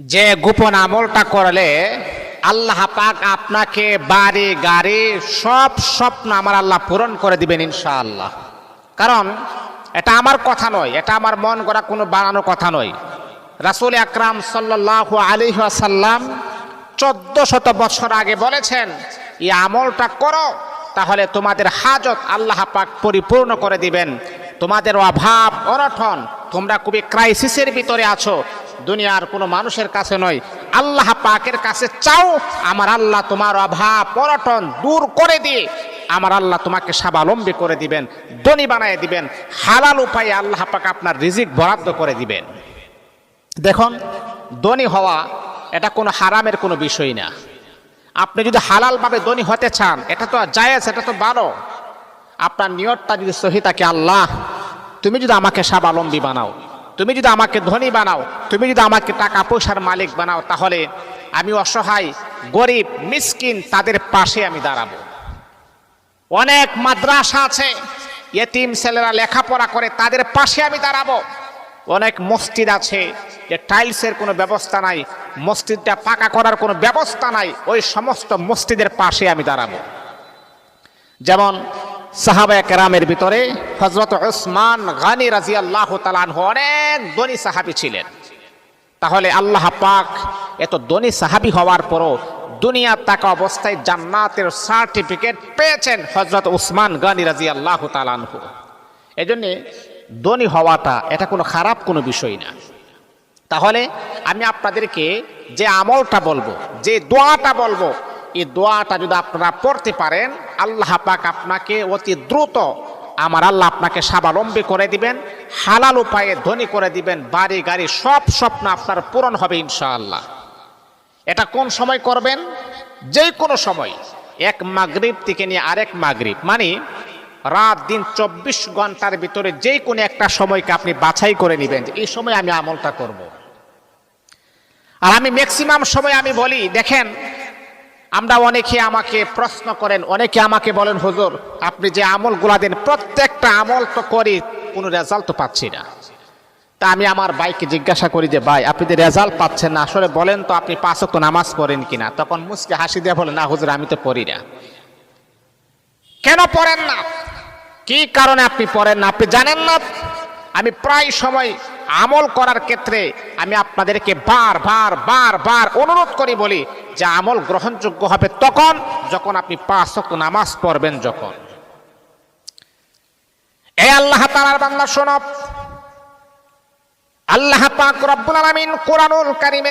যে গোপন আমলটা করলে আল্লাহ পাক আপনাকে বাড়ি গাড়ি সব স্বপ্ন আমার আল্লাহ পূরণ করে দিবেন ইনশাআল্লাহ। কারণ এটা আমার কথা নয়, এটা আমার মন গড়া কোনো বানানো কথা নয়। রাসূল আকরাম সাল্লাল্লাহু আলাইহি ওয়াসাল্লাম 1400 বছর আগে বলেছেন, এই আমলটা করো তাহলে তোমাদের হাজত আল্লাহ পাক পরিপূর্ণ করে দিবেন। তোমাদের অভাব অনটন, তোমরা খুবই ক্রাইসিসের ভিতরে আছো, দুনিয়ার কোনো মানুষের কাছে নয়, আল্লাহ পাকের কাছে চাও, আমার আল্লাহ তোমার অভাব অনটন দূর করে দিয়ে আমার আল্লাহ তোমাকে স্বাবলম্বী করে দিবেন, ধনী বানায় দিবেন, হালাল উপায়ে আল্লাহ পাক আপনার রিজিক বরাদ্দ করে দিবেন। দেখুন, ধনী হওয়া এটা কোনো হারামের কোনো বিষয় না। আপনি যদি হালালভাবে ধনী হতে চান এটা তো জায়েজ, এটা তো ভালো। আপনার নিয়তটা যদি সহি থাকে, আল্লাহ তুমি যদি আমাকে স্বাবলম্বী বানাও, তুমি যদি আমাকে ধনী বানাও, তুমি যদি আমাকে টাকা পয়সার মালিক বানাও, তাহলে আমি অসহায় গরিব মিসকিন তাদের পাশে আমি দাঁড়াবো। অনেক মাদ্রাসা আছে, ইয়েতিম ছেলেরা লেখাপড়া করে, তাদের পাশে আমি দাঁড়াবো। অনেক মসজিদ আছে যে টাইলসের কোনো ব্যবস্থা নাই, মসজিদটা পাকা করার কোনো ব্যবস্থা নাই, ওই সমস্ত মসজিদের পাশে আমি দাঁড়াবো। যেমন সাহাবায়ে কেরামের ভিতরে হযরত উসমান গনি রাদিয়াল্লাহু তাআলা আনহু অনেক ধনী সাহাবী ছিলেন। তাহলে আল্লাহ পাক এত ধনী সাহাবী হওয়ার পরও দুনিয়ার থাকা অবস্থায় জান্নাতের সার্টিফিকেট পেয়েছেন হযরত উসমান গনি রাদিয়াল্লাহু তাআলা আনহু। এজন্য ধনী হওয়াটা এটা কোনো খারাপ কোনো বিষয় না। তাহলে আমি আপনাদেরকে যে আমলটা বলবো, যে দোয়াটা বলবো, এই দোয়াটা যদি আপনারা পড়তে পারেন, আল্লাহ পাক আপনাকে অতি দ্রুত আমার আল্লাহ আপনাকে স্বাবলম্বী করে দিবেন, হালাল উপায়ে ধনী করে দিবেন, বাড়ি গাড়ি সব স্বপ্ন আপনার পূরণ হবে ইনশাআল্লাহ। এটা কোন সময় করবেন? যে কোনো সময়, এক মাগরিব থেকে নিয়ে আরেক মাগরিব, মানে রাত দিন 24 ঘন্টার ভিতরে যে কোনো একটা সময়কে আপনি বাছাই করে নেবেন, এই সময় আমি আমলটা করব। আর আমি ম্যাক্সিমাম সময় আমি বলি, দেখেন আমরা অনেকে আমাকে প্রশ্ন করেন, অনেকে আমাকে বলেন, হুজুর আপনি যে আমলগুলা দেন প্রত্যেকটা আমল তো করি, কোনো রেজাল্ট তো পাচ্ছি না। তা আমি আমার ভাইকে জিজ্ঞাসা করি যে ভাই আপনি যে রেজাল্ট পাচ্ছেন না, আসলে বলেন তো আপনি 5 ওয়াক্ত নামাজ পড়েন কিনা? তখন মুচকি হাসি দিয়ে বলেন, না হুজুর আমি তো পড়ি না। কেন পড়েন না? কি কারণে আপনি পড়েন না আপনি জানেন না? আমি প্রায় সময় আমল করার ক্ষেত্রে আমি আপনাদেরকে বারবার অনুরোধ করি, বলি যে আমল গ্রহণযোগ্য হবে তখন যখন আপনি 5 ওয়াক্ত নামাজ পড়বেন। যখন এই আল্লাহ তাআলার বান্দা শোনো, আল্লাহ পাক রব্বুল আলামিন কোরআনুল কারীমে